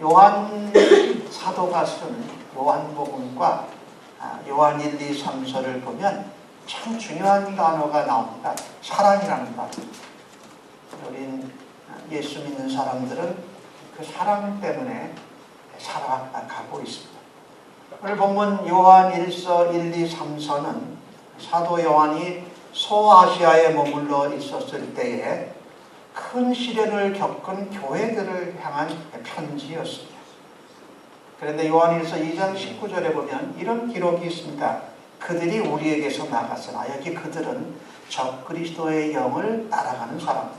요한 사도가 쓴 요한복음과 요한 1, 2, 3서를 보면 참 중요한 단어가 나옵니다. 사랑이라는 단어. 우린 예수 믿는 사람들은 그 사랑 때문에 살아가고 있습니다. 오늘 본문 요한 1서 1, 2, 3서는 사도 요한이 소아시아에 머물러 있었을 때에 큰 시련을 겪은 교회들을 향한 편지였습니다. 그런데 요한일서 2장 19절에 보면 이런 기록이 있습니다. 그들이 우리에게서 나갔으나, 여기 그들은 적그리스도의 영을 따라가는 사람들,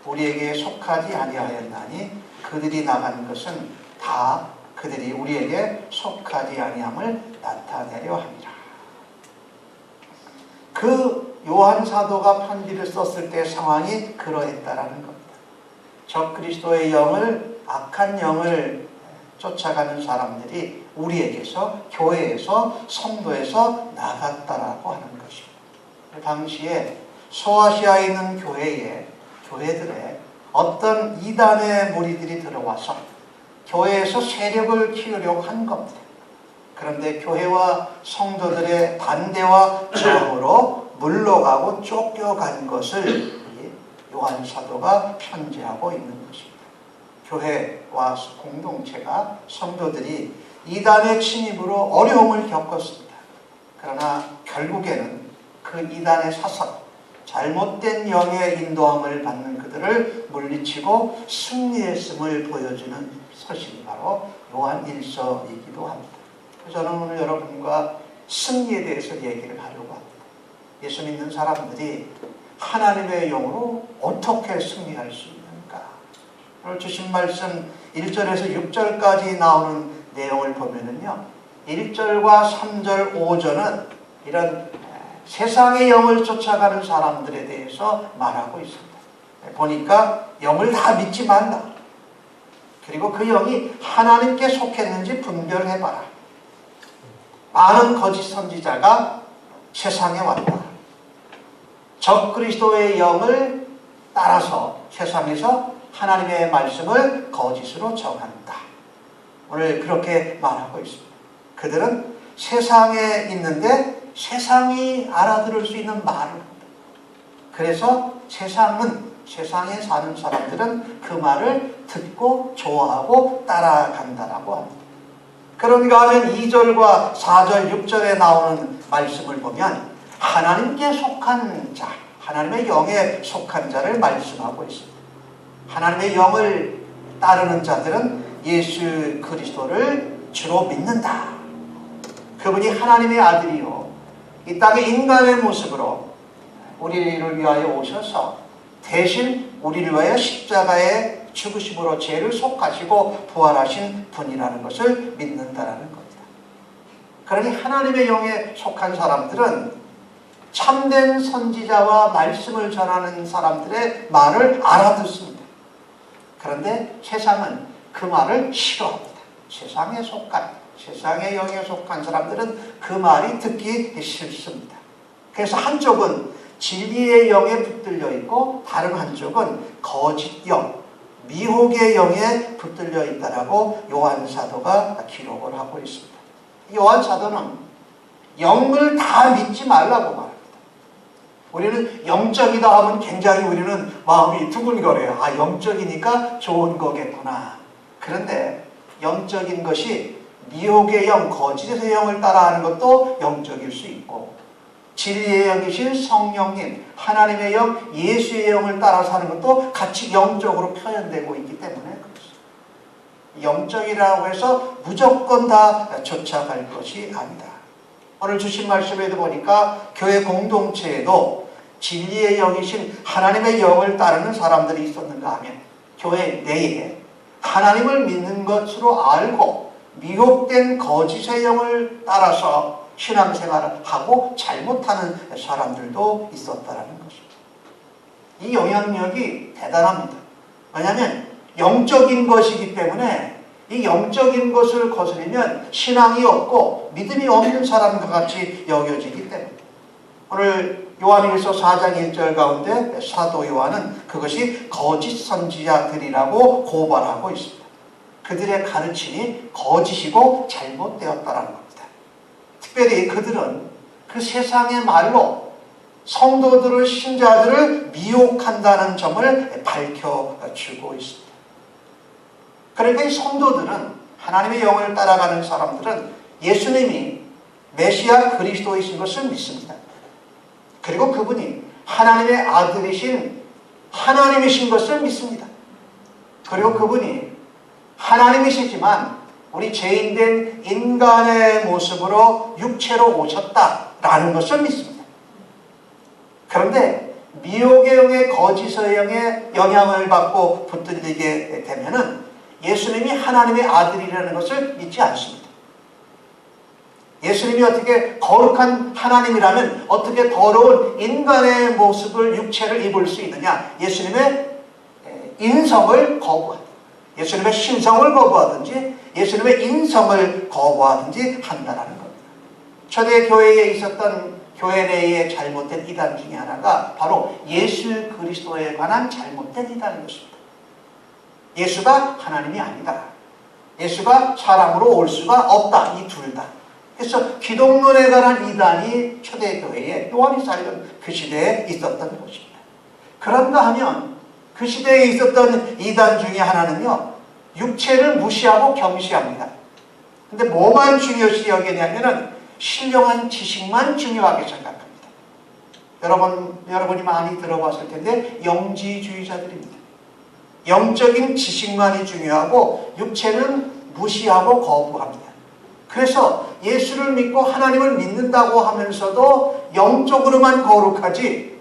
우리에게 속하지 아니하였나니 그들이 나간 것은 다 그들이 우리에게 속하지 아니함을 나타내려 함이라. 그 요한 사도가 편지를 썼을 때 상황이 그러했다라는 겁니다. 적그리스도의 영을, 악한 영을 쫓아가는 사람들이 우리에게서, 교회에서, 성도에서 나갔다라고 하는 것입니다. 당시에 소아시아에 있는 교회들에 어떤 이단의 무리들이 들어와서 교회에서 세력을 키우려고 한 겁니다. 그런데 교회와 성도들의 반대와 저항으로 물러가고 쫓겨간 것을 요한 사도가 편지하고 있는 것입니다. 교회와 공동체가, 성도들이 이단의 침입으로 어려움을 겪었습니다. 그러나 결국에는 그 이단의 사상, 잘못된 영의 인도함을 받는 그들을 물리치고 승리했음을 보여주는 서신이 바로 요한 1서이기도 합니다. 저는 오늘 여러분과 승리에 대해서 얘기를 하려고 합니다. 예수 믿는 사람들이 하나님의 영으로 어떻게 승리할 수 있는가? 오늘 주신 말씀 1절에서 6절까지 나오는 내용을 보면은요, 1절과 3절, 5절은 이런 세상의 영을 쫓아가는 사람들에 대해서 말하고 있습니다. 보니까 영을 다 믿지 말라. 그리고 그 영이 하나님께 속했는지 분별해봐라. 많은 거짓 선지자가 세상에 왔다. 적그리스도의 영을 따라서 세상에서 하나님의 말씀을 거짓으로 전한다. 오늘 그렇게 말하고 있습니다. 그들은 세상에 있는데 세상이 알아들을 수 있는 말을 합니다. 그래서 세상에 사는 사람들은 그 말을 듣고 좋아하고 따라간다라고 합니다. 그런가 하면 2절과 4절, 6절에 나오는 말씀을 보면 하나님께 속한 자, 하나님의 영에 속한 자를 말씀하고 있습니다. 하나님의 영을 따르는 자들은 예수 그리스도를 주로 믿는다. 그분이 하나님의 아들이요, 이 땅에 인간의 모습으로 우리를 위하여 오셔서 대신 우리를 위하여 십자가에 죽으심으로 죄를 속하시고 부활하신 분이라는 것을 믿는다라는 겁니다. 그러니 하나님의 영에 속한 사람들은 참된 선지자와 말씀을 전하는 사람들의 말을 알아듣습니다. 그런데 세상은 그 말을 싫어합니다. 세상의 영에 속한 사람들은 그 말이 듣기 싫습니다. 그래서 한쪽은 진리의 영에 붙들려 있고 다른 한쪽은 거짓 영, 미혹의 영에 붙들려 있다라고 요한 사도가 기록을 하고 있습니다. 요한 사도는 영을 다 믿지 말라고 말합니다. 우리는 영적이다 하면 굉장히 우리는 마음이 두근거려요. 아, 영적이니까 좋은 거겠구나. 그런데 영적인 것이 미혹의 영, 거짓의 영을 따라하는 것도 영적일 수 있고, 진리의 영이신 성령님, 하나님의 영, 예수의 영을 따라서 하는 것도 같이 영적으로 표현되고 있기 때문에 그렇습니다. 영적이라고 해서 무조건 다 쫓아갈 것이 아니다. 오늘 주신 말씀에도 보니까 교회 공동체에도 진리의 영이신 하나님의 영을 따르는 사람들이 있었는가 하면 교회 내에 하나님을 믿는 것으로 알고 미혹된 거짓의 영을 따라서 신앙생활을 하고 잘못하는 사람들도 있었다는 것입니다. 이 영향력이 대단합니다. 왜냐하면 영적인 것이기 때문에 이 영적인 것을 거스르면 신앙이 없고 믿음이 없는 사람과 같이 여겨지기 때문에 오늘 요한일서 4장 1절 가운데 사도 요한은 그것이 거짓 선지자들이라고 고발하고 있습니다. 그들의 가르침이 거짓이고 잘못되었다는 겁니다. 특별히 그들은 그 세상의 말로 성도들을, 신자들을 미혹한다는 점을 밝혀주고 있습니다. 그러니까 이 성도들은, 하나님의 영을 따라가는 사람들은 예수님이 메시아 그리스도이신 것을 믿습니다. 그리고 그분이 하나님의 아들이신 하나님이신 것을 믿습니다. 그리고 그분이 하나님이시지만 우리 죄인된 인간의 모습으로 육체로 오셨다라는 것을 믿습니다. 그런데 미혹의 영의 거짓의 영의 영향을 받고 붙들리게 되면은 예수님이 하나님의 아들이라는 것을 믿지 않습니다. 예수님이 어떻게 거룩한 하나님이라면 어떻게 더러운 인간의 모습을, 육체를 입을 수 있느냐? 예수님의 인성을 거부한다. 예수님의 신성을 거부하든지 예수님의 인성을 거부하든지 한다라는 겁니다. 초대 교회에 있었던 교회 내의 잘못된 이단 중에 하나가 바로 예수 그리스도에 관한 잘못된 이단인 것입니다. 예수가 하나님이 아니다. 예수가 사람으로 올 수가 없다. 이 둘 다. 그래서 기독론에 관한 이단이 초대교회에 요한이 살던 그 시대에 있었던 것입니다. 그런가 하면 그 시대에 있었던 이단 중에 하나는요, 육체를 무시하고 경시합니다. 근데 뭐만 중요시 여기냐면은 신령한 지식만 중요하게 생각합니다. 여러분이 많이 들어봤을 텐데 영지주의자들입니다. 영적인 지식만이 중요하고 육체는 무시하고 거부합니다. 그래서 예수를 믿고 하나님을 믿는다고 하면서도 영적으로만 거룩하지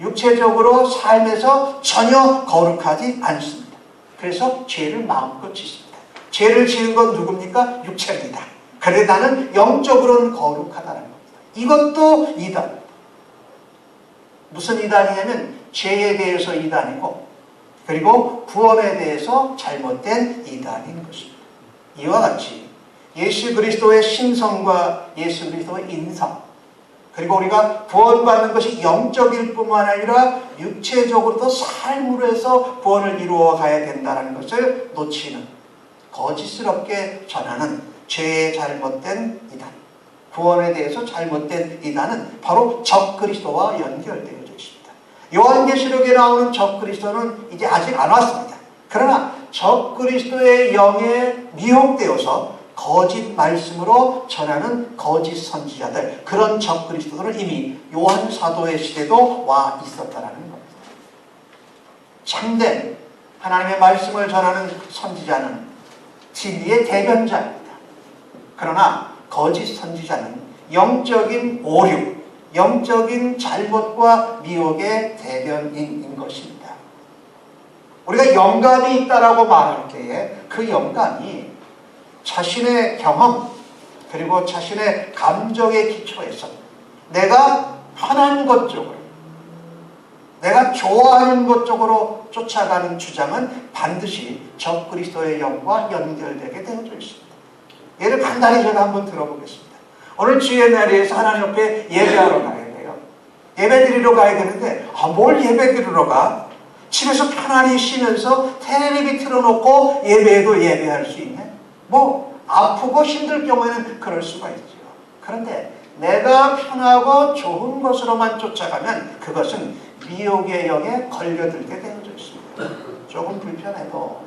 육체적으로 삶에서 전혀 거룩하지 않습니다. 그래서 죄를 마음껏 짓습니다. 죄를 지은 건 누굽니까? 육체입니다. 그래 나는 영적으로는 거룩하다는 겁니다. 이것도 이단입니다. 무슨 이단이냐면 죄에 대해서 이단이고 그리고 구원에 대해서 잘못된 이단인 것입니다. 이와 같이 예수 그리스도의 신성과 예수 그리스도의 인성, 그리고 우리가 구원받는 것이 영적일 뿐만 아니라 육체적으로도 삶으로 해서 구원을 이루어 가야 된다는 것을 놓치는, 거짓스럽게 전하는 죄의 잘못된 이단, 구원에 대해서 잘못된 이단은 바로 적그리스도와 연결되어져 있습니다. 요한계시록에 나오는 적그리스도는 이제 아직 안 왔습니다. 그러나 적그리스도의 영에 미혹되어서 거짓 말씀으로 전하는 거짓 선지자들, 그런 적그리스도들은 이미 요한 사도의 시대도 와 있었다는 겁니다. 참된 하나님의 말씀을 전하는 선지자는 진리의 대변자입니다. 그러나 거짓 선지자는 영적인 오류, 영적인 잘못과 미혹의 대변인인 것입니다. 우리가 영감이 있다라고 말할 때에 그 영감이 자신의 경험 그리고 자신의 감정의 기초에서 내가 편한 것 쪽으로, 내가 좋아하는 것 쪽으로 쫓아가는 주장은 반드시 적그리스도의 영과 연결되게 되어져 있습니다. 예를 간단히 제가 한번 들어보겠습니다. 오늘 주의 날에서 하나님 옆에 예배하러 가야 돼요. 예배 드리러 가야 되는데 뭘 예배 드리러 가? 집에서 편안히 쉬면서 테레비 틀어놓고 예배해도 예배할 수 있네? 아프고 힘들 경우에는 그럴 수가 있죠. 그런데 내가 편하고 좋은 것으로만 쫓아가면 그것은 미혹의 영에 걸려들게 되어져 있습니다. 조금 불편해도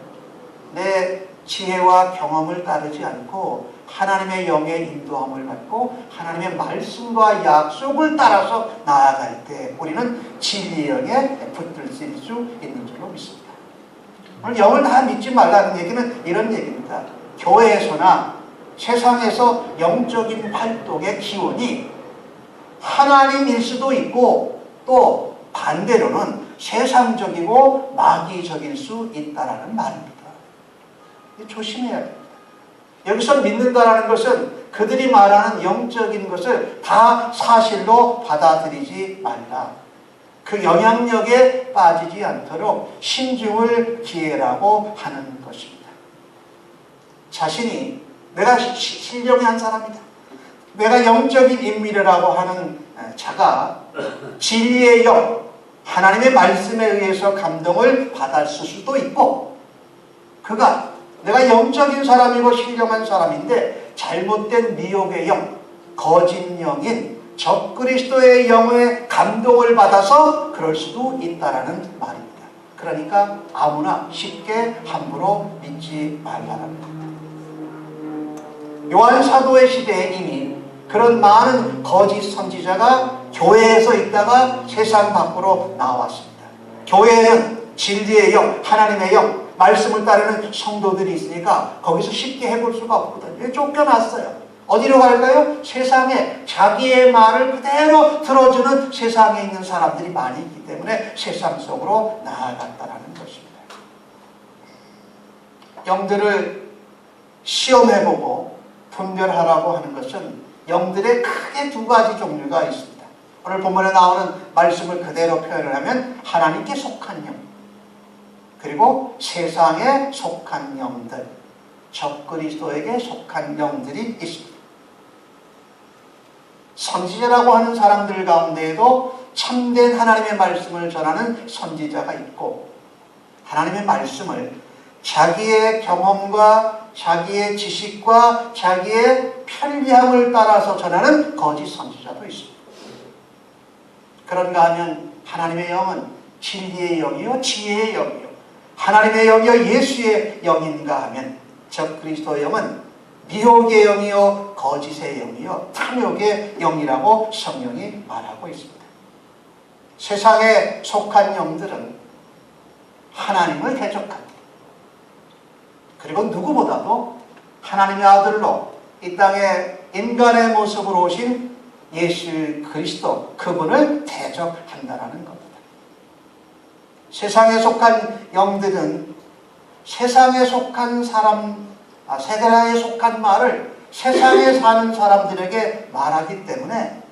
내 지혜와 경험을 따르지 않고 하나님의 영의 인도함을 받고 하나님의 말씀과 약속을 따라서 나아갈 때 우리는 진리의 영에 붙들릴 수 있는 줄로 믿습니다. 오늘 영을 다 믿지 말라는 얘기는 이런 얘기입니다. 교회에서나 세상에서 영적인 활동의 기원이 하나님일 수도 있고 또 반대로는 세상적이고 마귀적일 수 있다라는 말입니다. 조심해야 됩니다. 여기서 믿는다라는 것은 그들이 말하는 영적인 것을 다 사실로 받아들이지 말라. 그 영향력에 빠지지 않도록 신중을 기해라고 하는 것입니다. 자신이 내가 신령한 사람이다, 내가 영적인 인물이라고 하는 자가 진리의 영, 하나님의 말씀에 의해서 감동을 받았을 수도 있고, 그가 내가 영적인 사람이고 신령한 사람인데 잘못된 미혹의 영, 거짓 영인 적그리스도의 영의 감동을 받아서 그럴 수도 있다라는 말입니다. 그러니까 아무나 쉽게 함부로 믿지 말라는 겁니다. 요한 사도의 시대에 이미 그런 많은 거짓 선지자가 교회에서 있다가 세상 밖으로 나왔습니다. 교회에는 진리의 영, 하나님의 영, 말씀을 따르는 성도들이 있으니까 거기서 쉽게 해볼 수가 없거든요. 쫓겨났어요. 어디로 갈까요? 세상에 자기의 말을 그대로 들어주는 세상에 있는 사람들이 많이 있기 때문에 세상 속으로 나아갔다는 것입니다. 영들을 시험해보고 분별하라고 하는 것은 영들의 크게 두 가지 종류가 있습니다. 오늘 본문에 나오는 말씀을 그대로 표현을 하면 하나님께 속한 영, 그리고 세상에 속한 영들, 적그리스도에게 속한 영들이 있습니다. 선지자라고 하는 사람들 가운데에도 참된 하나님의 말씀을 전하는 선지자가 있고, 하나님의 말씀을 자기의 경험과 자기의 지식과 자기의 편리함을 따라서 전하는 거짓 선지자도 있습니다. 그런가 하면 하나님의 영은 진리의 영이요 지혜의 영이요 하나님의 영이요 예수의 영인가 하면 적그리스도의 영은 미혹의 영이요 거짓의 영이요 탐욕의 영이라고 성경이 말하고 있습니다. 세상에 속한 영들은 하나님을 대적합니다. 그리고 누구보다도 하나님의 아들로 이 땅에 인간의 모습으로 오신 예수 그리스도, 그분을 대적한다는 겁니다. 세상에 속한 영들은 세상에 속한 사람, 세상에 속한 말을 세상에 사는 사람들에게 말하기 때문에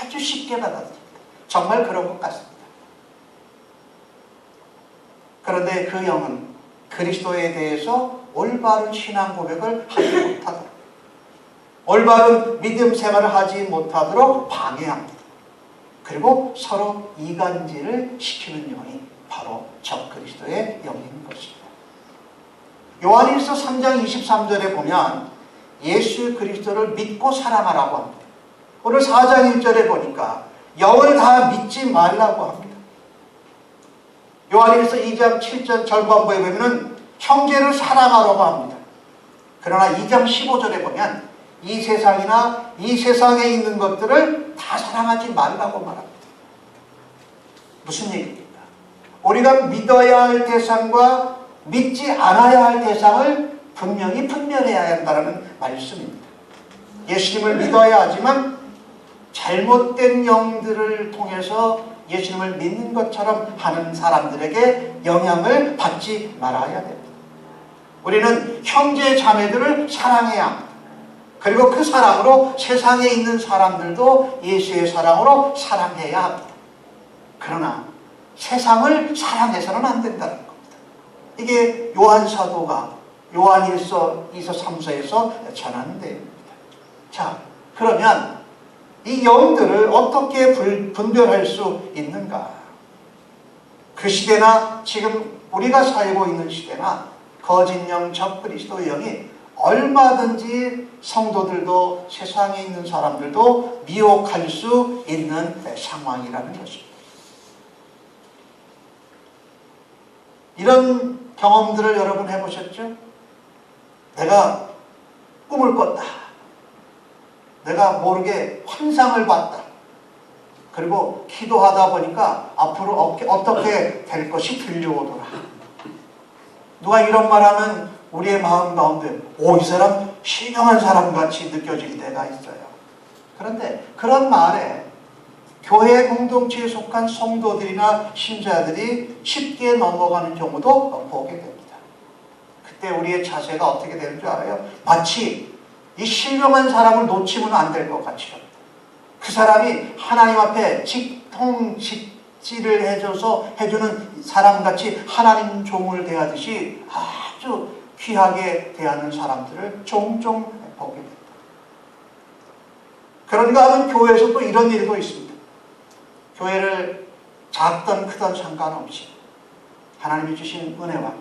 아주 쉽게 받아들입니다. 정말 그런 것 같습니다. 그런데 그 영은 그리스도에 대해서 올바른 신앙 고백을 하지 못하도록, 올바른 믿음 생활을 하지 못하도록 방해합니다. 그리고 서로 이간질을 시키는 영이 바로 적그리스도의 영인 것입니다. 요한일서 3장 23절에 보면 예수 그리스도를 믿고 사랑하라고 합니다. 오늘 4장 1절에 보니까 영을 다 믿지 말라고 합니다. 요한일서 2장 7절 절반부에 보면 형제를 사랑하라고 합니다. 그러나 2장 15절에 보면 이 세상이나 이 세상에 있는 것들을 다 사랑하지 말라고 말합니다. 무슨 얘기입니까? 우리가 믿어야 할 대상과 믿지 않아야 할 대상을 분명히 분별해야 한다는 말씀입니다. 예수님을 믿어야 하지만 잘못된 영들을 통해서 예수님을 믿는 것처럼 하는 사람들에게 영향을 받지 말아야 됩니다. 우리는 형제 자매들을 사랑해야 합니다. 그리고 그 사랑으로 세상에 있는 사람들도 예수의 사랑으로 사랑해야 합니다. 그러나 세상을 사랑해서는 안 된다는 겁니다. 이게 요한 사도가 요한일서 2서 3서에서 전하는 내용입니다. 자, 그러면 이 영들을 어떻게 분별할 수 있는가? 그 시대나 지금 우리가 살고 있는 시대나 거짓 영, 적그리스도의 영이 얼마든지 성도들도 세상에 있는 사람들도 미혹할 수 있는 상황이라는 것입니다. 이런 경험들을 여러분 해보셨죠? 내가 꿈을 꿨다. 내가 모르게 환상을 봤다. 그리고 기도하다 보니까 앞으로 어떻게 될 것이 들려오더라. 누가 이런 말하면 우리의 마음 가운데 이 사람 신령한 사람같이 느껴질 때가 있어요. 그런데 그런 말에 교회 공동체에 속한 성도들이나 신자들이 쉽게 넘어가는 경우도 보게 됩니다. 그때 우리의 자세가 어떻게 되는 줄 알아요? 마치 이 신령한 사람을 놓치면 안 될 것 같이요. 그 사람이 하나님 앞에 직지를 해주는 사람같이 하나님 종을 대하듯이 아주 귀하게 대하는 사람들을 종종 보게 됩니다. 그런가 하면 교회에서 또 이런 일도 있습니다. 교회를 작든 크든 상관없이 하나님이 주신 은혜와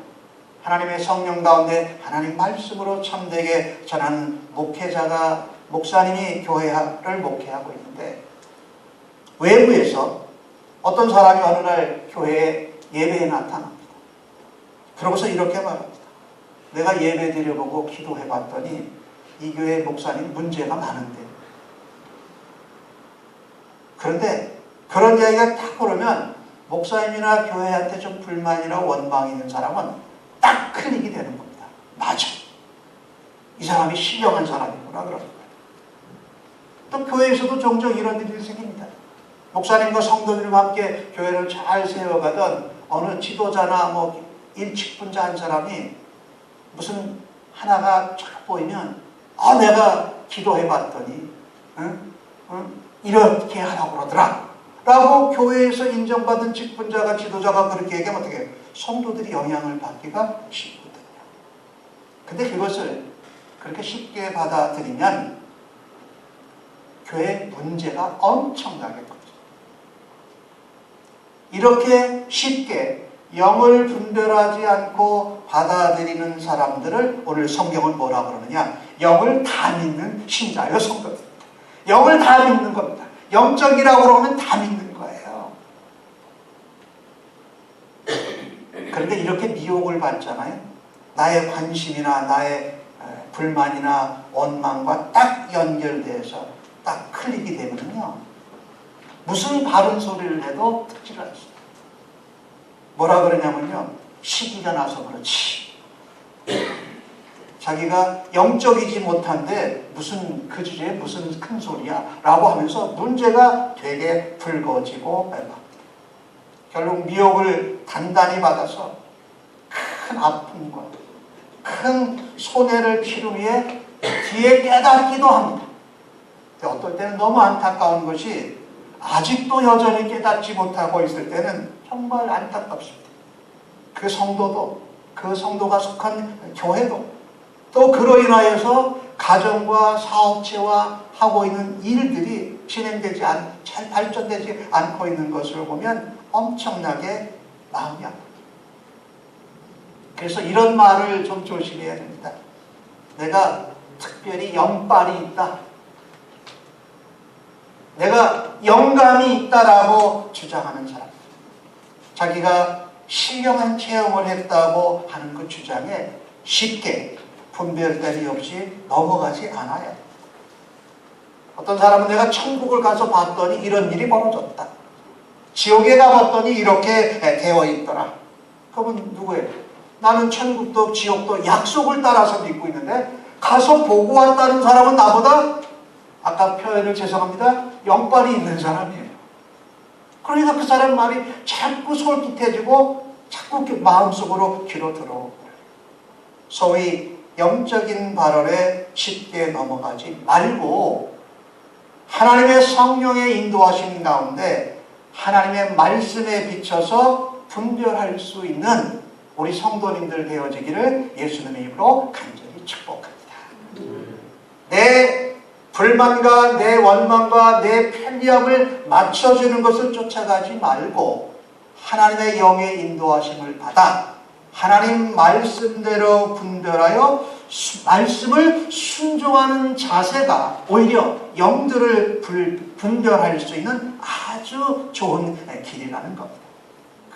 하나님의 성령 가운데 하나님 말씀으로 참되게 전하는 목회자가, 목사님이 교회를 목회하고 있는데, 외부에서 어떤 사람이 어느 날 교회에 예배에 나타납니다. 그러고서 이렇게 말합니다. 내가 예배 드려보고 기도해 봤더니 이 교회 목사님 문제가 많은데, 그런데 그런 이야기가 딱 오르면 목사님이나 교회한테 좀 불만이나 원망이 있는 사람은 딱 클릭이 되는 겁니다. 맞아, 이 사람이 신령한 사람이구나. 그런 거예요. 또 교회에서도 종종 이런 일이 생깁니다. 목사님과 성도들과 함께 교회를 잘 세워가던 어느 지도자나 뭐 일칙분자 한 사람이 무슨 하나가 쫙 보이면 내가 기도해 봤더니 이렇게 하라고 그러더라 라고 교회에서 인정받은 직분자가, 지도자가 그렇게 얘기하면 어떻게 해요? 성도들이 영향을 받기가 쉽거든요. 근데 그것을 그렇게 쉽게 받아들이면 교회 문제가 엄청나게 커져요. 이렇게 쉽게 영을 분별하지 않고 받아들이는 사람들을 오늘 성경은 뭐라 그러느냐? 영을 다 믿는 신자요 성도입니다. 영을 다 믿는 겁니다. 영적이라고 그러면 다 믿는 거예요. 그런데 이렇게 미혹을 받잖아요. 나의 관심이나 나의 불만이나 원망과 딱 연결돼서 딱 클릭이 되면요, 무슨 바른 소리를 해도 듣지를 않습니다. 뭐라 그러냐면요, 시기가 나서 그렇지, 자기가 영적이지 못한데 무슨 그 주제에 무슨 큰 소리야 라고 하면서 문제가 되게 불거지고 말합니다. 결국 미혹을 단단히 받아서 큰 아픔과 큰 손해를 치른 후에 뒤에 깨닫기도 합니다. 어떨 때는 너무 안타까운 것이 아직도 여전히 깨닫지 못하고 있을 때는 정말 안타깝습니다. 그 성도도, 그 성도가 속한 교회도, 또 그로 인하여서 가정과 사업체와 하고 있는 일들이 진행되지 잘 발전되지 않고 있는 것을 보면 엄청나게 마음이 아픕니다. 그래서 이런 말을 좀 조심해야 됩니다. 내가 특별히 영빨이 있다, 내가 영감이 있다라고 주장하는 사람, 자기가 신령한 체험을 했다고 하는 그 주장에 쉽게 분별됨이 없이 넘어가지 않아요. 어떤 사람은 내가 천국을 가서 봤더니 이런 일이 벌어졌다, 지옥에 가봤더니 이렇게 되어 있더라. 그러면 누구예요? 나는 천국도 지옥도 약속을 따라서 믿고 있는데 가서 보고 왔다는 사람은 나보다, 아까 표현을 죄송합니다, 영빨이 있는 사람이에요. 그러니까 그 사람 말이 자꾸 솔깃해지고 자꾸 마음속으로 귀로 들어오고, 소위 영적인 발언에 쉽게 넘어가지 말고 하나님의 성령의 인도하심 가운데 하나님의 말씀에 비춰서 분별할 수 있는 우리 성도님들 되어지기를 예수님의 이름으로 간절히 축복합니다. 내 불만과 내 원망과 내 편리함을 맞춰주는 것을 쫓아가지 말고 하나님의 영의 인도하심을 받아 하나님 말씀대로 분별하여 말씀을 순종하는 자세가 오히려 영들을 분별할 수 있는 아주 좋은 길이라는 겁니다.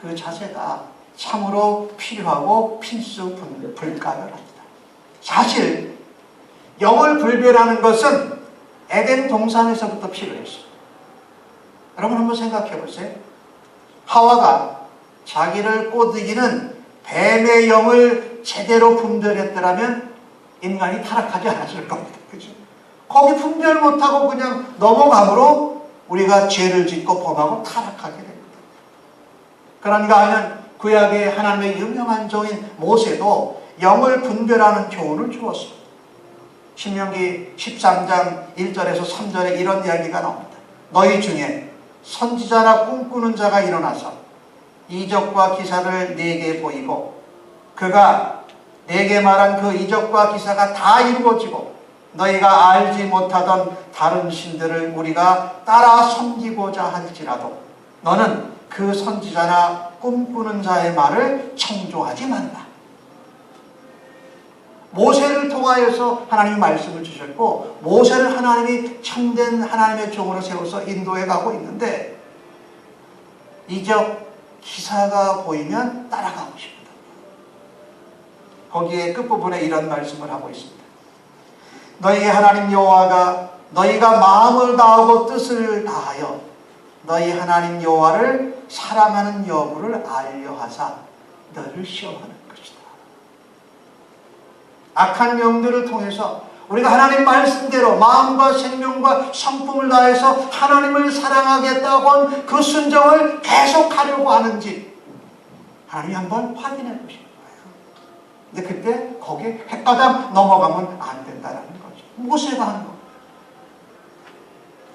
그 자세가 참으로 필요하고 필수 불가결합니다. 사실 영을 분별하는 것은 에덴 동산에서부터 필요했어요. 여러분 한번 생각해 보세요. 하와가 자기를 꼬드기는 뱀의 영을 제대로 분별했더라면 인간이 타락하지 않았을 겁니다. 그죠? 거기 분별 못하고 그냥 넘어감으로 우리가 죄를 짓고 범하고 타락하게 됩니다. 그런가 하면 구약의 하나님의 유명한 종인 모세도 영을 분별하는 교훈을 주었습니다. 신명기 13장 1절에서 3절에 이런 이야기가 나옵니다. 너희 중에 선지자나 꿈꾸는 자가 일어나서 이적과 기사를 네게 보이고 그가 내게 말한 그 이적과 기사가 다 이루어지고 너희가 알지 못하던 다른 신들을 우리가 따라 섬기고자 할지라도 너는 그 선지자나 꿈꾸는 자의 말을 청조하지 말라. 모세를 통하여서 하나님이 말씀을 주셨고 모세를 하나님이 참된 하나님의 종으로 세워서 인도해 가고 있는데 이적 기사가 보이면 따라가고 싶다. 거기에 끝부분에 이런 말씀을 하고 있습니다. 너희 하나님 여호와가 너희가 마음을 다하고 뜻을 다하여 너희 하나님 여호와를 사랑하는 여부를 알려하사 너를 시험하는 것이다. 악한 영들을 통해서 우리가 하나님 말씀대로 마음과 생명과 성품을 다해서 하나님을 사랑하겠다고 한 그 순종을 계속하려고 하는지 하나님이 한번 확인해 보시는 거예요. 근데 그때 거기에 헷가닥 넘어가면 안 된다는 거죠. 모세가 한 거.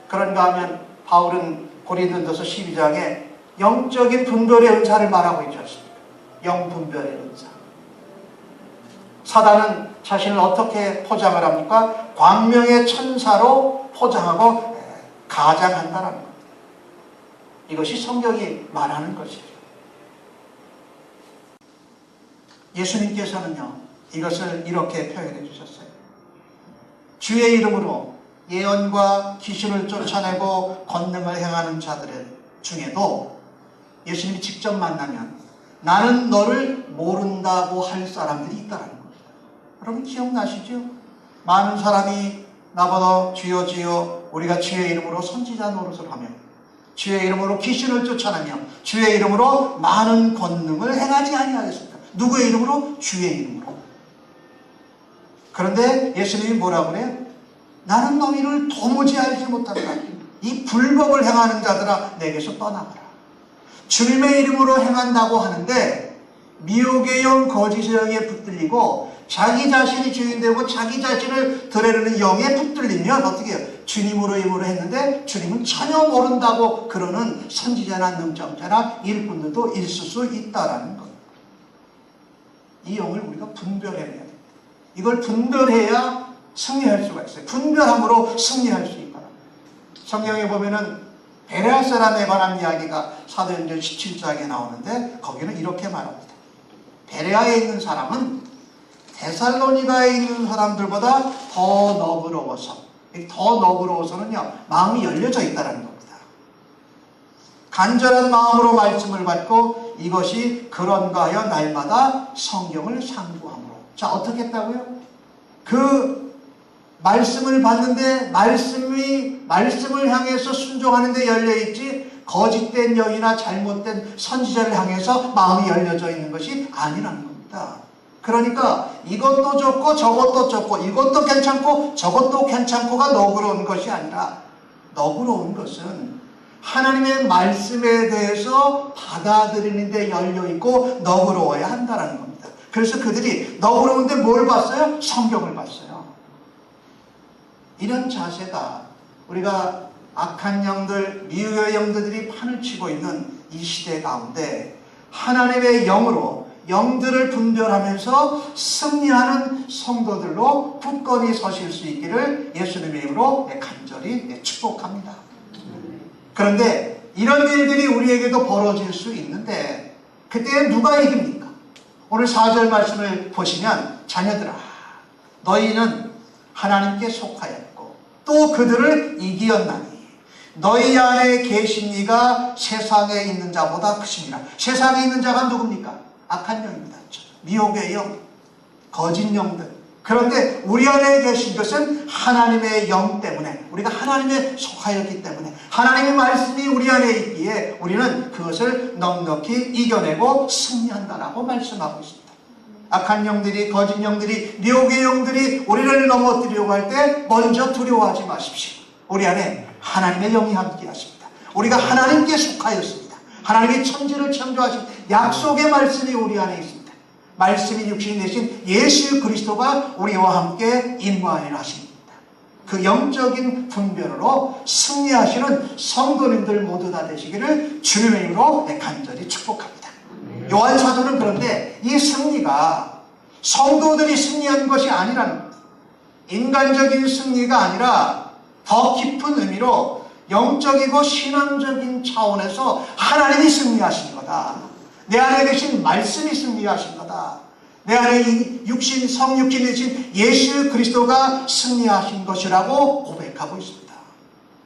그런가 하면 바울은 고린도전서 12장에 영적인 분별의 은사를 말하고 있지 않습니까? 영분별의 은사. 사단은 자신을 어떻게 포장을 합니까? 광명의 천사로 포장하고 가장한다는 겁니다. 이것이 성경이 말하는 것이죠. 예수님께서는요, 이것을 이렇게 표현해 주셨어요. 주의 이름으로 예언과 귀신을 쫓아내고 권능을 행하는 자들 중에도 예수님이 직접 만나면 나는 너를 모른다고 할 사람들이 있다는 겁니다. 여러분 기억나시죠? 많은 사람이 나보다 주여 주여 우리가 주의 이름으로 선지자 노릇을 하며 주의 이름으로 귀신을 쫓아내며 주의 이름으로 많은 권능을 행하지 아니하겠습니까? 누구의 이름으로? 주의 이름으로. 그런데 예수님이 뭐라고 그래요? 나는 너희를 도무지 알지 못한다. 이 불법을 행하는 자들아 내게서 떠나가라. 주님의 이름으로 행한다고 하는데 미혹의 영 거짓의 영에 붙들리고 자기 자신이 주인되고 자기 자신을 드러내는 영에 붙들리면 어떻게 해요? 주님으로 힘으로 했는데 주님은 전혀 모른다고 그러는 선지자나 능정자나 일꾼들도 있을 수 있다라는 것. 이 영을 우리가 분별해야 돼요. 이걸 분별해야 승리할 수가 있어요. 분별함으로 승리할 수 있다. 성경에 보면은 베레아 사람에 관한 이야기가 사도행전 17장에 나오는데 거기는 이렇게 말합니다. 베레아에 있는 사람은 데살로니가에 있는 사람들보다 더 너그러워서는요, 마음이 열려져 있다는 겁니다. 간절한 마음으로 말씀을 받고 이것이 그런가 하여 날마다 성경을 상고함으로. 자, 어떻게 했다고요? 그 말씀을 받는데 말씀을 향해서 순종하는데 열려있지 거짓된 영이나 잘못된 선지자를 향해서 마음이 열려져 있는 것이 아니라는 겁니다. 그러니까 이것도 좋고 저것도 좋고 이것도 괜찮고 저것도 괜찮고가 너그러운 것이 아니라 너그러운 것은 하나님의 말씀에 대해서 받아들이는 데 열려있고 너그러워야 한다는 겁니다. 그래서 그들이 너그러운데 뭘 봤어요? 성경을 봤어요. 이런 자세가 우리가 악한 영들, 미혹의 영들이 판을 치고 있는 이 시대 가운데 하나님의 영으로 영들을 분별하면서 승리하는 성도들로 굳건히 서실 수 있기를 예수님의 이름으로 간절히 축복합니다. 그런데 이런 일들이 우리에게도 벌어질 수 있는데 그때 누가 이깁니까? 오늘 4절 말씀을 보시면 자녀들아 너희는 하나님께 속하였고 또 그들을 이기었나니 너희 안에 계신 이가 세상에 있는 자보다 크심이라. 세상에 있는 자가 누굽니까? 악한 영입니다. 미혹의 영, 거짓 영들. 그런데 우리 안에 계신 것은 하나님의 영 때문에 우리가 하나님에 속하였기 때문에 하나님의 말씀이 우리 안에 있기에 우리는 그것을 넉넉히 이겨내고 승리한다라고 말씀하고 있습니다. 악한 영들이, 거짓 영들이, 미혹의 영들이 우리를 넘어뜨리려고 할 때 먼저 두려워하지 마십시오. 우리 안에 하나님의 영이 함께 하십니다. 우리가 하나님께 속하였습니다. 하나님이 천지를 창조하신 약속의 말씀이 우리 안에 있습니다. 말씀이 육신이 되신 예수 그리스도가 우리와 함께 임하여 하십니다. 그 영적인 분별로 승리하시는 성도님들 모두 다 되시기를 주님의 이름으로 간절히 축복합니다. 요한 사도는 그런데 이 승리가 성도들이 승리한 것이 아니라는 것. 인간적인 승리가 아니라 더 깊은 의미로 영적이고 신앙적인 차원에서 하나님이 승리하신 거다. 내 안에 계신 말씀이 승리하신 거다. 내 안에 이 육신, 성육신 되신 예수 그리스도가 승리하신 것이라고 고백하고 있습니다.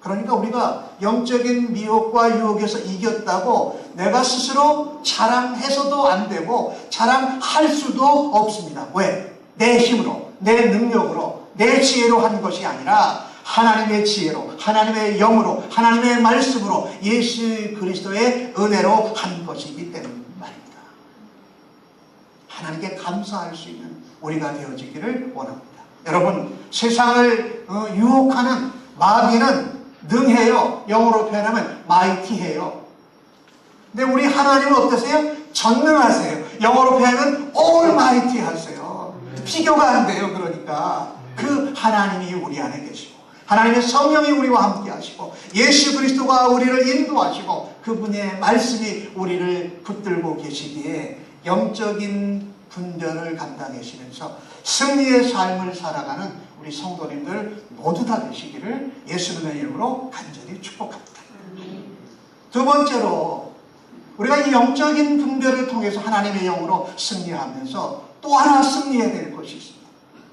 그러니까 우리가 영적인 미혹과 유혹에서 이겼다고 내가 스스로 자랑해서도 안 되고 자랑할 수도 없습니다. 왜? 내 힘으로, 내 능력으로, 내 지혜로 한 것이 아니라 하나님의 지혜로, 하나님의 영으로, 하나님의 말씀으로 예수 그리스도의 은혜로 한 것이기 때문입니다. 하나님께 감사할 수 있는 우리가 되어지기를 원합니다. 여러분, 세상을 유혹하는 마귀는 능해요. 영어로 표현하면 mighty해요. 근데 우리 하나님은 어떠세요? 전능하세요. 영어로 표현하면 almighty 하세요. 비교가 안 돼요. 그러니까 그 하나님이 우리 안에 계시고 하나님의 성령이 우리와 함께 하시고 예수 그리스도가 우리를 인도하시고 그분의 말씀이 우리를 붙들고 계시기에 영적인 분별을 감당하시면서 승리의 삶을 살아가는 우리 성도님들 모두 다 되시기를 예수님의 이름으로 간절히 축복합니다. 두 번째로 우리가 이 영적인 분별을 통해서 하나님의 영으로 승리하면서 또 하나 승리해야 될 것이 있습니다.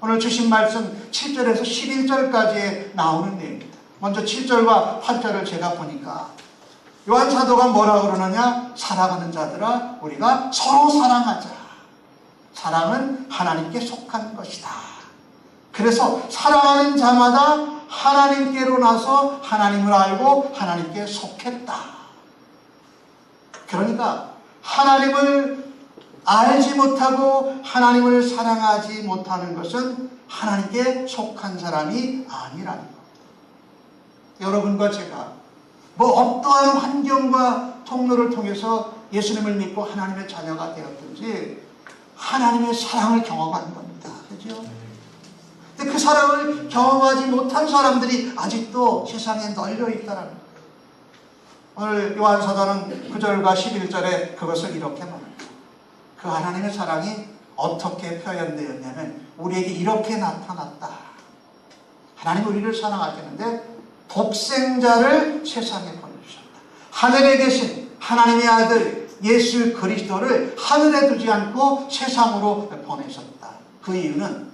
오늘 주신 말씀 7절에서 11절까지에 나오는 내용입니다. 먼저 7절과 8절을 제가 보니까 요한 사도가 뭐라 그러느냐? 사랑하는 자들아 우리가 서로 사랑하자. 사랑은 하나님께 속한 것이다. 그래서 사랑하는 자마다 하나님께로 나서 하나님을 알고 하나님께 속했다. 그러니까 하나님을 알지 못하고 하나님을 사랑하지 못하는 것은 하나님께 속한 사람이 아니라는 겁니다. 여러분과 제가 어떠한 환경과 통로를 통해서 예수님을 믿고 하나님의 자녀가 되었든지 하나님의 사랑을 경험하는 겁니다. 그렇죠? 근데 그 사랑을 경험하지 못한 사람들이 아직도 세상에 널려 있다는 거예요. 오늘 요한사도는 9절과 11절에 그것을 이렇게 말합니다. 그 하나님의 사랑이 어떻게 표현되었냐면 우리에게 이렇게 나타났다. 하나님 우리를 사랑하시는데 독생자를 세상에 보내주셨다. 하늘에 계신 하나님의 아들 예수 그리스도를 하늘에 두지 않고 세상으로 보내셨다. 그 이유는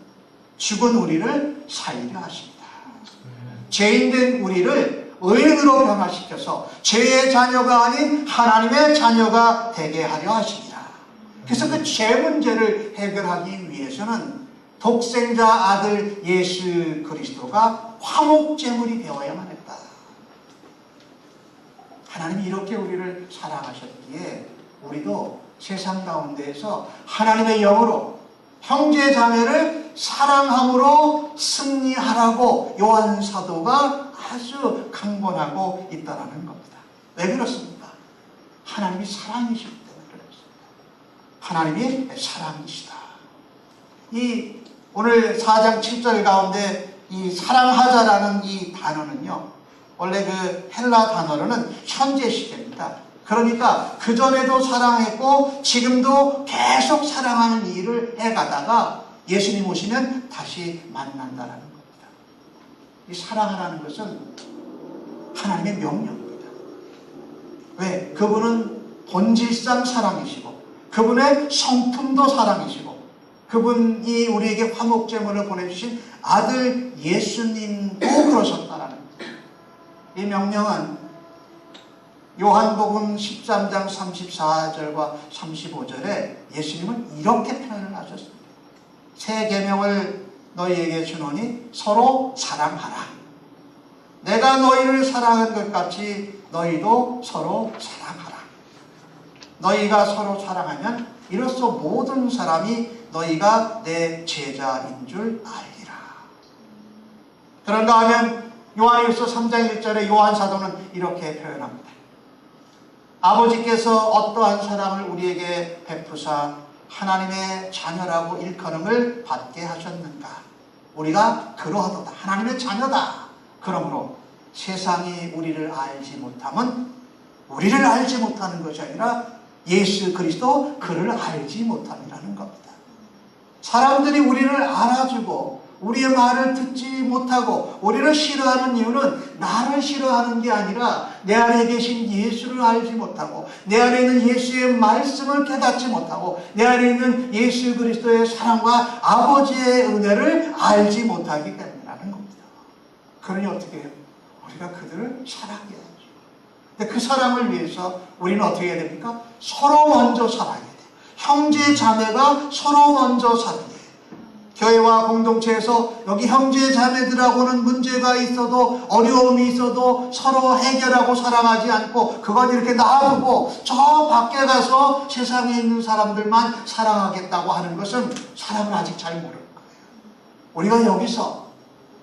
죽은 우리를 살리려 하십니다. 죄인된 우리를 의인으로 변화시켜서 죄의 자녀가 아닌 하나님의 자녀가 되게 하려 하십니다. 그래서 그 죄 문제를 해결하기 위해서는 독생자 아들 예수 그리스도가 화목제물이 되어야만 했다. 하나님이 이렇게 우리를 사랑하셨기에 우리도 세상 가운데에서 하나님의 영으로 형제 자매를 사랑함으로 승리하라고 요한 사도가 아주 강권하고 있다는 겁니다. 왜 그렇습니까? 하나님이 사랑이시기 때문에 그렇습니다. 하나님이 사랑이시다. 이 오늘 4장 7절 가운데 이 사랑하자라는 이 단어는요, 원래 그 헬라 단어로는 현재 시제입니다. 그러니까 그전에도 사랑했고 지금도 계속 사랑하는 일을 해가다가 예수님 오시면 다시 만난다는 겁니다. 이 사랑하라는 것은 하나님의 명령입니다. 왜? 그분은 본질상 사랑이시고 그분의 성품도 사랑이시고 그분이 우리에게 화목제물을 보내주신 아들 예수님도 그러셨다라는 거예요. 이 명령은 요한복음 13장 34절과 35절에 예수님은 이렇게 표현을 하셨습니다. 새 계명을 너희에게 주노니 서로 사랑하라. 내가 너희를 사랑한 것 같이 너희도 서로 사랑하라. 너희가 서로 사랑하면 이로써 모든 사람이 너희가 내 제자인 줄 알리라. 그런가 하면 요한일서 3장 1절에 요한 사도는 이렇게 표현합니다. 아버지께서 어떠한 사랑을 우리에게 베푸사 하나님의 자녀라고 일컬음을 받게 하셨는가. 우리가 그러하도다. 하나님의 자녀다. 그러므로 세상이 우리를 알지 못하면 우리를 알지 못하는 것이 아니라 예수 그리스도 그를 알지 못함이라는 겁니다. 사람들이 우리를 알아주고 우리의 말을 듣지 못하고 우리를 싫어하는 이유는 나를 싫어하는 게 아니라 내 안에 계신 예수를 알지 못하고 내 안에 있는 예수의 말씀을 깨닫지 못하고 내 안에 있는 예수 그리스도의 사랑과 아버지의 은혜를 알지 못하기 때문이라는 겁니다. 그러니 어떻게 해요? 우리가 그들을 사랑해야죠. 근데 그 사랑을 위해서 우리는 어떻게 해야 됩니까? 서로 먼저 사랑해야 돼요. 형제 자매가 서로 먼저 사랑해요. 교회와 공동체에서 여기 형제 자매들하고는 문제가 있어도 어려움이 있어도 서로 해결하고 사랑하지 않고 그건 이렇게 놔두고 저 밖에 가서 세상에 있는 사람들만 사랑하겠다고 하는 것은 사랑을 아직 잘 모르는 거예요. 우리가 여기서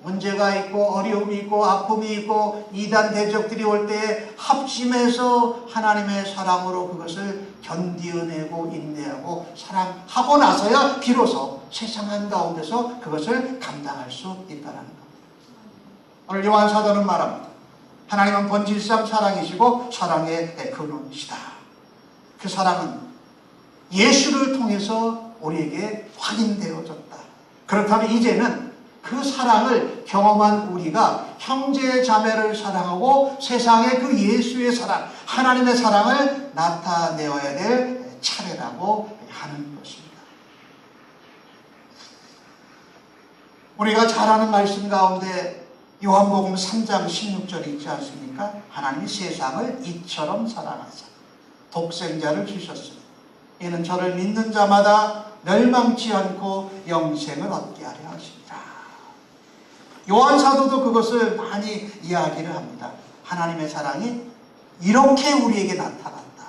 문제가 있고 어려움이 있고 아픔이 있고 이단 대적들이 올 때에 합심해서 하나님의 사랑으로 그것을 견디어내고 인내하고 사랑하고 나서야 비로소 세상 한가운데서 그것을 감당할 수 있다는 겁니다. 오늘 요한 사도는 말합니다. 하나님은 본질상 사랑이시고 사랑의 근원이시다. 그 사랑은 예수를 통해서 우리에게 확인되어졌다. 그렇다면 이제는 그 사랑을 경험한 우리가 형제 자매를 사랑하고 세상의 그 예수의 사랑, 하나님의 사랑을 나타내어야 될 차례라고 하는 것입니다. 우리가 잘 아는 말씀 가운데 요한복음 3장 16절이 있지 않습니까? 하나님이 세상을 이처럼 사랑하사 독생자를 주셨으니 이는 저를 믿는 자마다 멸망치 않고 영생을 얻게 하려 하십니다. 요한 사도도 그것을 많이 이야기를 합니다. 하나님의 사랑이 이렇게 우리에게 나타났다.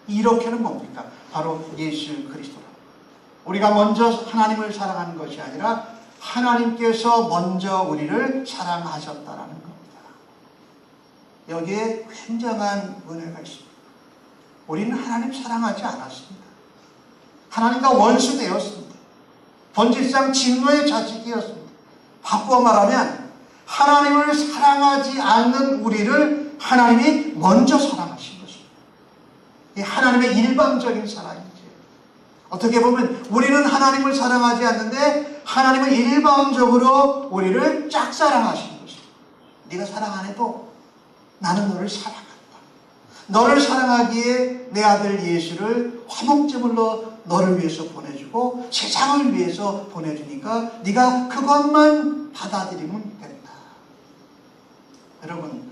이렇게는 뭡니까? 바로 예수 그리스도라. 우리가 먼저 하나님을 사랑하는 것이 아니라 하나님께서 먼저 우리를 사랑하셨다라는 겁니다. 여기에 굉장한 은혜가 있습니다. 우리는 하나님 사랑하지 않았습니다. 하나님과 원수되었습니다. 본질상 진노의 자식이었습니다. 바꾸어 말하면 하나님을 사랑하지 않는 우리를 하나님이 먼저 사랑하신 것입니다. 이 하나님의 일방적인 사랑이죠. 어떻게 보면 우리는 하나님을 사랑하지 않는데 하나님은 일방적으로 우리를 짝사랑하신 것입니다. 네가 사랑 안 해도 나는 너를 사랑한다. 너를 사랑하기에 내 아들 예수를 화목제물로 너를 위해서 보내주고 세상을 위해서 보내주니까 네가 그것만 받아들이면 된다. 여러분,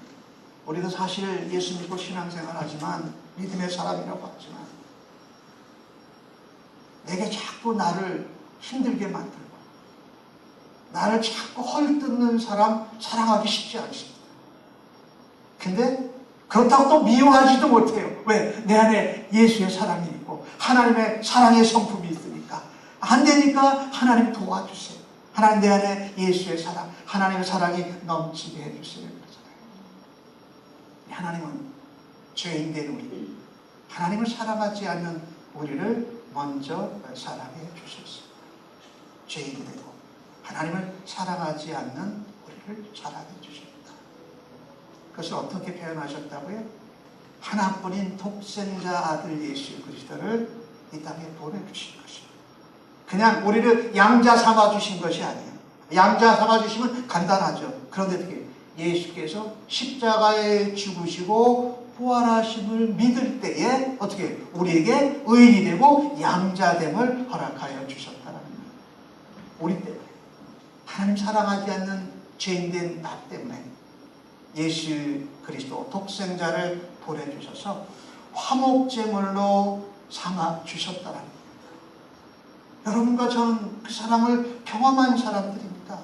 우리도 사실 예수 믿고 신앙생활하지만 믿음의 사람이라고 하지만 내게 자꾸 나를 힘들게 만들고 나를 자꾸 헐뜯는 사람 사랑하기 쉽지 않습니다. 근데 그렇다고 또 미워하지도 못해요. 왜? 내 안에 예수의 사랑이 있고 하나님의 사랑의 성품이 있으니까. 안 되니까 하나님 도와주세요. 하나님 내 안에 예수의 사랑, 하나님의 사랑이 넘치게 해주세요. 그러잖아요. 하나님은 죄인된 우리, 하나님을 사랑하지 않는 우리를 먼저 사랑해 주셨습니다. 죄인이 되고 하나님을 사랑하지 않는 우리를 사랑해 주십니다. 그것을 어떻게 표현하셨다고요? 하나뿐인 독생자 아들 예수 그리스도를 이 땅에 보내주신 것입니다. 그냥 우리를 양자 삼아주신 것이 아니에요. 양자 삼아주시면 간단하죠. 그런데 어떻게 예수께서 십자가에 죽으시고 부활하심을 믿을 때에 어떻게 우리에게 의인이 되고 양자됨을 허락하여 주셨다는 거예요. 우리 때문에 하나님 사랑하지 않는 죄인된 나 때문에 예수 그리스도 독생자를 보내주셔서 화목제물로 삼아 주셨다는 겁니다. 여러분과 저는 그 사랑을 경험한 사람들입니다.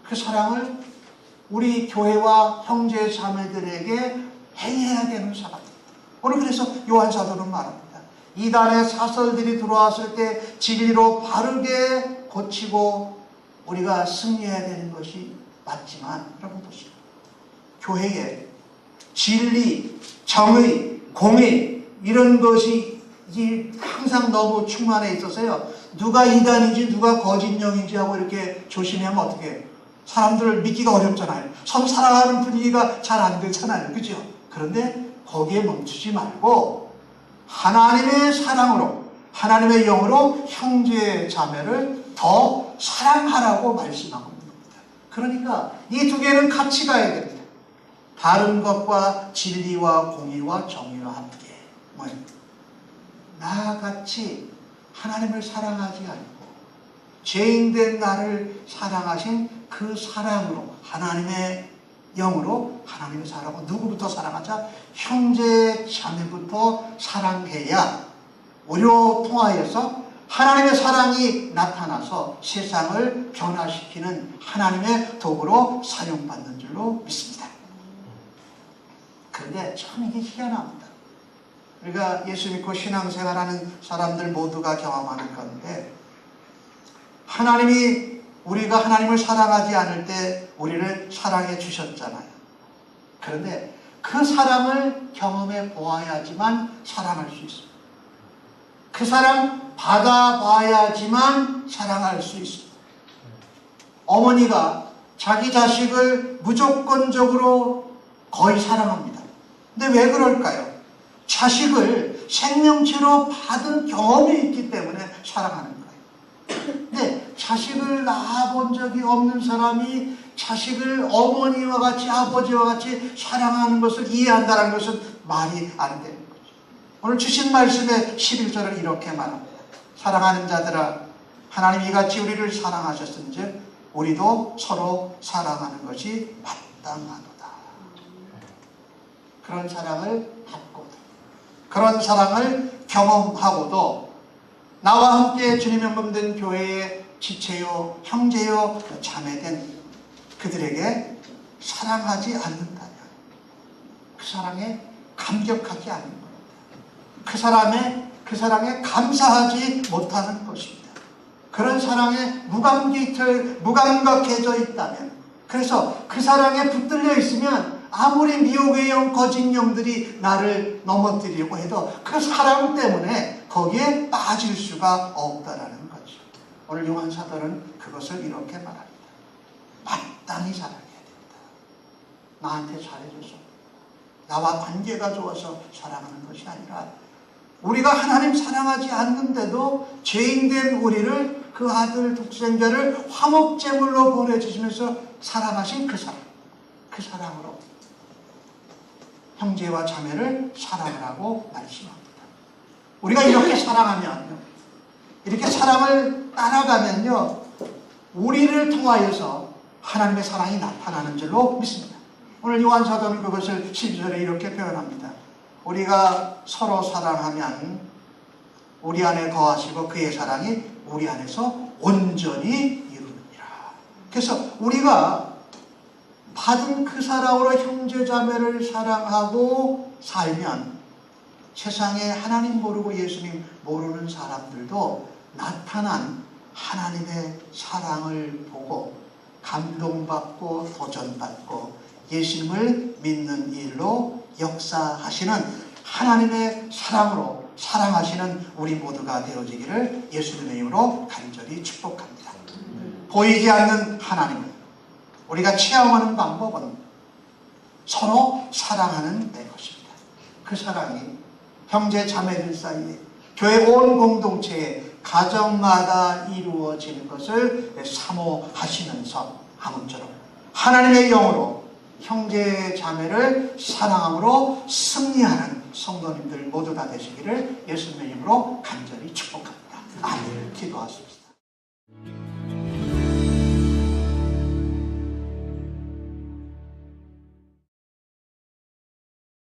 그 사랑을 우리 교회와 형제 자매들에게 행해야 되는 사람입니다. 오늘 그래서 요한 사도는 말합니다. 이단의 사설들이 들어왔을 때 진리로 바르게 고치고 우리가 승리해야 되는 것이 맞지만 여러분 보시죠. 교회에 진리, 정의, 공의 이런 것이 항상 너무 충만해 있어서요. 누가 이단인지 누가 거짓령인지 하고 이렇게 조심하면 어떻게 해요? 사람들을 믿기가 어렵잖아요. 서로 사랑하는 분위기가 잘 안 되잖아요. 그죠? 그런데 거기에 멈추지 말고 하나님의 사랑으로 하나님의 영으로 형제 자매를 더 사랑하라고 말씀하고 있는 겁니다. 그러니까 이 두 개는 같이 가야 됩니다. 바른 것과 진리와 공의와 정의와 함께 나같이 하나님을 사랑하지 않고 죄인된 나를 사랑하신 그 사랑으로 하나님의 영으로 하나님을 사랑하고 누구부터 사랑하자? 형제 자매부터 사랑해야 우리로 통하여서 하나님의 사랑이 나타나서 세상을 변화시키는 하나님의 도구로 사용받는 줄로 믿습니다. 그런데 참 이게 희한합니다. 우리가 예수 믿고 신앙생활하는 사람들 모두가 경험하는 건데 하나님이 우리가 하나님을 사랑하지 않을 때 우리를 사랑해 주셨잖아요. 그런데 그 사랑을 경험해 보아야지만 사랑할 수 있습니다. 그 사랑 받아봐야지만 사랑할 수 있습니다. 어머니가 자기 자식을 무조건적으로 거의 사랑합니다. 근데 왜 그럴까요? 자식을 생명체로 받은 경험이 있기 때문에 사랑하는 거예요. 근데 자식을 낳아본 적이 없는 사람이 자식을 어머니와 같이 아버지와 같이 사랑하는 것을 이해한다는 것은 말이 안 되는 거죠. 오늘 주신 말씀의 11절은 이렇게 말합니다. 사랑하는 자들아 하나님이 이같이 우리를 사랑하셨은즉 우리도 서로 사랑하는 것이 마땅하도다. 그런 사랑을 받고도 그런 사랑을 경험하고도 나와 함께 주님 연금된 교회의 지체요 형제요 자매된 그들에게 사랑하지 않는다면 그 사랑에 감격하지 않는 겁니다. 그 사랑에 감사하지 못하는 것입니다. 그런 사랑에 무감각해져 있다면 그래서 그 사랑에 붙들려 있으면 아무리 미혹의 영, 거짓 영들이 나를 넘어뜨리려고 해도 그 사랑 때문에 거기에 빠질 수가 없다라는 거죠. 오늘 요한 사도는 그것을 이렇게 말합니다. 마땅히 사랑해야 된다. 나한테 잘해줘서 나와 관계가 좋아서 사랑하는 것이 아니라 우리가 하나님 사랑하지 않는데도 죄인된 우리를 그 아들 독생자를 화목제물로 보내주시면서 사랑하신 그 사랑, 그 사랑으로 형제와 자매를 사랑하라고 말씀합니다. 우리가 이렇게 사랑하면요, 이렇게 사랑을 따라가면요, 우리를 통하여서 하나님의 사랑이 나타나는 줄로 믿습니다. 오늘 요한 사도는 그것을 12절에 이렇게 표현합니다. 우리가 서로 사랑하면 우리 안에 거하시고 그의 사랑이 우리 안에서 온전히 이루느니라. 그래서 우리가 받은 그 사랑으로 형제자매를 사랑하고 살면 세상에 하나님 모르고 예수님 모르는 사람들도 나타난 하나님의 사랑을 보고 감동받고 도전받고 예수님을 믿는 일로 역사하시는 하나님의 사랑으로 사랑하시는 우리 모두가 되어지기를 예수님의 이름으로 간절히 축복합니다. 보이지 않는 하나님을 우리가 체험하는 방법은 서로 사랑하는 내 것입니다. 그 사랑이 형제 자매들 사이에 교회 온 공동체에 가정마다 이루어지는 것을 사모하시면서 아무쪼록 하나님의 영으로 형제 자매를 사랑함으로 승리하는 성도님들 모두 다 되시기를 예수님의 이름으로 간절히 축복합니다. 아멘. 기도하십시다.